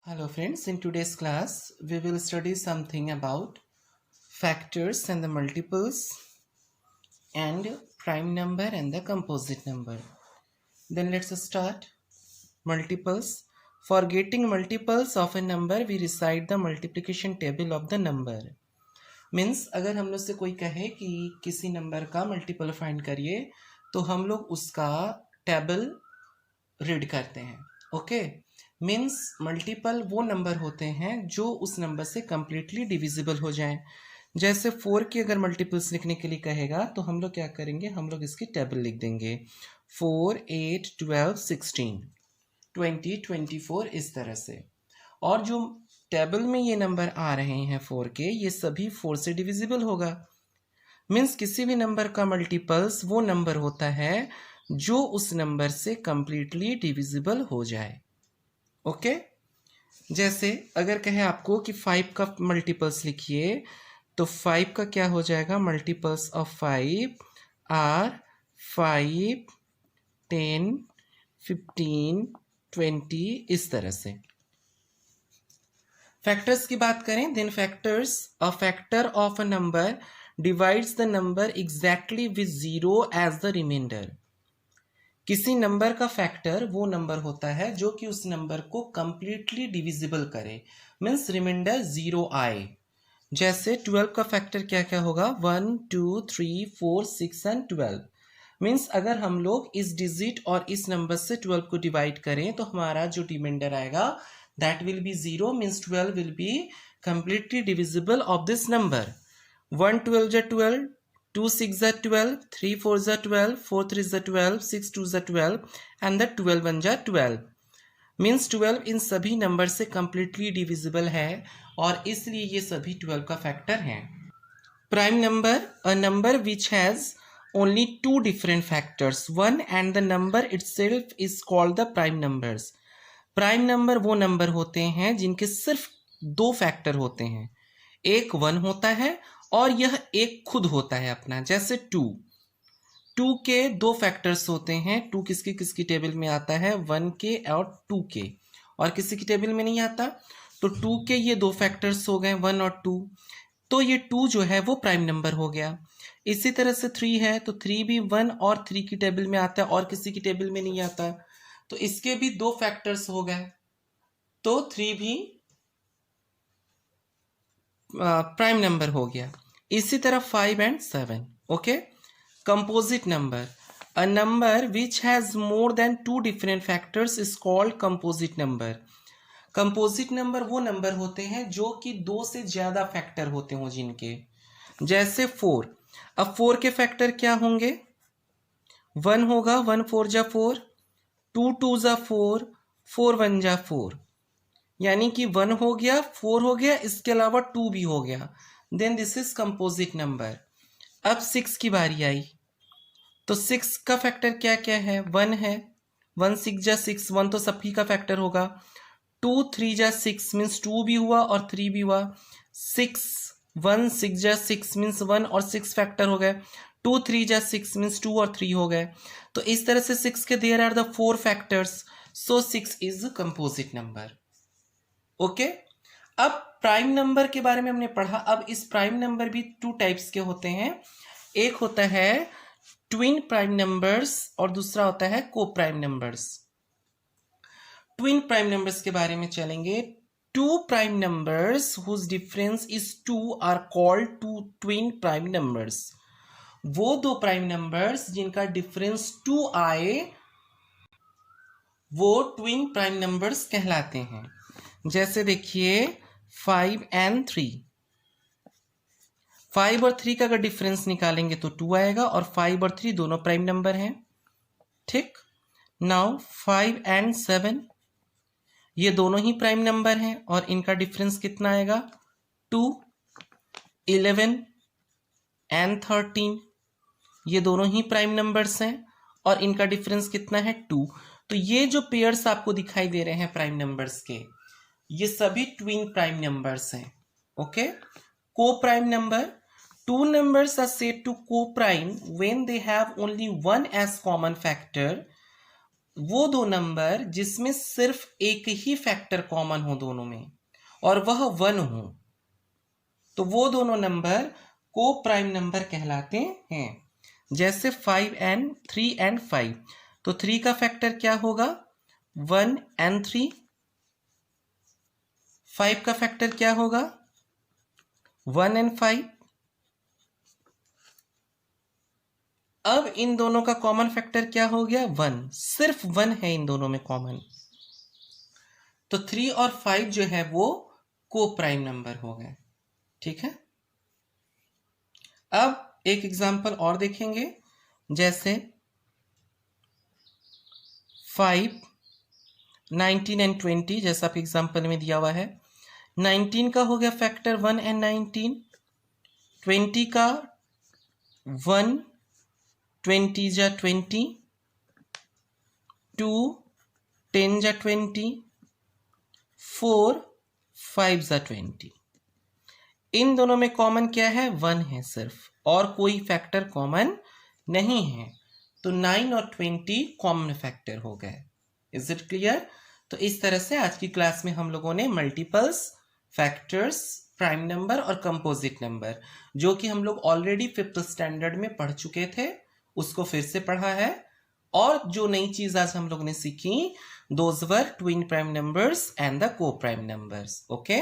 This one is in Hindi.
Hello friends, in today's class we will study something about factors and the multiples and prime number and the composite number. Then let's start. Multiples. For getting multiples of a number we recite the multiplication table of the number. Means अगर हम लोग से कोई कहे कि किसी नंबर का मल्टीपल फाइंड करिए तो हम लोग उसका टेबल रीड करते हैं. ओके, मीन्स मल्टीपल वो नंबर होते हैं जो उस नंबर से कंप्लीटली डिविजिबल हो जाएं. जैसे 4 की अगर मल्टीपल्स लिखने के लिए कहेगा तो हम लोग क्या करेंगे, हम लोग इसकी टेबल लिख देंगे 4, 8, 12, 16, 20, 24 इस तरह से. और जो टेबल में ये नंबर आ रहे हैं 4 के, ये सभी 4 से डिविजिबल होगा. मीन्स किसी भी नंबर का मल्टीपल्स वो नंबर होता है जो उस नंबर से कंप्लीटली डिविजिबल हो जाए. ओके, जैसे अगर कहे आपको कि 5 का मल्टीपल्स लिखिए तो 5 का क्या हो जाएगा, मल्टीपल्स ऑफ 5 आर 5, 10, 15, 20 इस तरह से. फैक्टर्स की बात करें, then factors, a factor of a number divides the number exactly with zero as the remainder. किसी नंबर का फैक्टर वो नंबर होता है जो कि उस नंबर को कंप्लीटली डिविजिबल करे, मीन्स रिमाइंडर जीरो आए. जैसे 12 का फैक्टर क्या क्या होगा, 1, 2, 3, 4, 6 एंड 12. मीन्स अगर हम लोग इस डिजिट और इस नंबर से 12 को डिवाइड करें तो हमारा जो रिमाइंडर आएगा that will be 0, means 12 will be completely divisible of this number. 1 12 जा 12, 2 6 जा 12, 3 4 जा 12, 4 3 जा 12, 6 2 जा 12 एंड द 12 1 जा 12. मीन्स 12 इन सभी नंबर से कंप्लीटली डिविजिबल है और इसलिए ये सभी 12 का फैक्टर हैं. Prime number, a number which has only two different factors, one and the number itself is called the prime numbers. Prime number वो नंबर होते हैं जिनके सिर्फ दो फैक्टर होते हैं, एक 1 होता है और यह एक खुद होता है अपना. जैसे 2 के दो फैक्टर्स होते हैं. 2 किसकी किसकी टेबल में आता है, 1 के और 2 के, और किसी की टेबल में नहीं आता. तो 2 के ये दो फैक्टर्स हो गए 1 और 2, तो ये 2 जो है वो प्राइम नंबर हो गया. इसी तरह से 3 है तो 3 भी 1 और 3 की टेबल में आता है और किसी की टेबल में नहीं आता, तो इसके भी दो फैक्टर्स हो गए, तो 3 भी प्राइम नंबर हो गया. इसी तरह 5 and 7. Okay, composite number, a number which has more than 2 different factors is called composite number. Composite number वो नंबर होते हैं जो कि 2 से ज्यादा फैक्टर होते हो जिनके. जैसे 4, अब 4 के फैक्टर क्या होंगे, 1 होगा, 1 4 जा 4, 2 2 जा 4, 4 1 जा 4, यानी कि 1 हो गया, 4 हो गया, इसके अलावा 2 भी हो गया. Then this is composite number. अब 6 की बारी आई तो 6 का फैक्टर क्या क्या है, 1 है, 1 6 जा 6, 1 तो सभी का फैक्टर होगा. 2 3 जा 6 मीन्स 2 भी हुआ और 3 भी हुआ. 6 1 6 जा 6 मीन्स 1 और 6 फैक्टर हो गए. 2 3 जा 6 मीन्स 2 और 3 हो गए. तो इस तरह से 6 के there are the 4 factors, so 6 is composite number. Okay, अब प्राइम नंबर के बारे में हमने पढ़ा. अब इस प्राइम नंबर भी 2 टाइप्स के होते हैं. एक होता है ट्विन प्राइम नंबर्स और दूसरा होता है को prime numbers. Twin prime numbers के बारे में चलेंगे. 2 prime numbers whose difference is 2 are called 2 twin prime numbers. वो दो प्राइम नंबर्स जिनका डिफरेंस 2 आए वो ट्विन प्राइम नंबर्स कहलाते हैं. जैसे देखिए 5 and 3, 5 और 3 का अगर डिफरेंस निकालेंगे तो 2 आएगा और 5 और 3 दोनों प्राइम नंबर हैं. ठीक, नाउ 5 and 7, ये दोनों ही प्राइम नंबर हैं और इनका डिफरेंस कितना आएगा, 2. 11 and 13, ये दोनों ही प्राइम नंबर्स हैं और इनका डिफरेंस कितना है, 2. तो ये जो पेयर्स आपको दिखाई दे रहे हैं प्राइम नंबर्स के, ये सभी ट्विन प्राइम नंबर्स हैं. ओके, को prime number, 2 numbers are said to co-prime when they have only one as common factor. वो दो नंबर जिसमें सिर्फ एक ही फैक्टर कॉमन हो दोनों में और वह 1 हो, तो वो दोनों नंबर को प्राइम नंबर कहलाते हैं। जैसे 3 and 5, तो 3 का फैक्टर क्या होगा? 1 and 3। 5 का फैक्टर क्या होगा? 1 and 5। अब इन दोनों का कॉमन फैक्टर क्या हो गया? 1। सिर्फ 1 है इन दोनों में कॉमन, तो 3 और 5 जो है वो को प्राइम नंबर हो गए। ठीक है, अब एक एग्जांपल और देखेंगे। जैसे 5, 19 and 20, जैसा आप एग्जांपल में दिया हुआ है। 19 का हो गया फैक्टर 1 and 19, 20 का 1, 20 जा 20, 2, 10 जा 20, 4, 5 जा 20। इन दोनों में कॉमन क्या है? 1 है सिर्फ, और कोई फैक्टर कॉमन नहीं है, तो 9 और 20 कॉमन फैक्टर हो गए। Is it clear? तो इस तरह से आज की क्लास में हम लोगों ने मल्टीपल्स, फैक्टर्स, प्राइम नंबर और कंपोजिट नंबर, जो कि हम लोग ऑलरेडी 5th स्टैंडर्ड में पढ़ चुके थे, उसको फिर से पढ़ा है। और जो नई चीज आज हम लोग ने सीखी, those were twin prime numbers and the को प्राइम नंबर्स। ओके।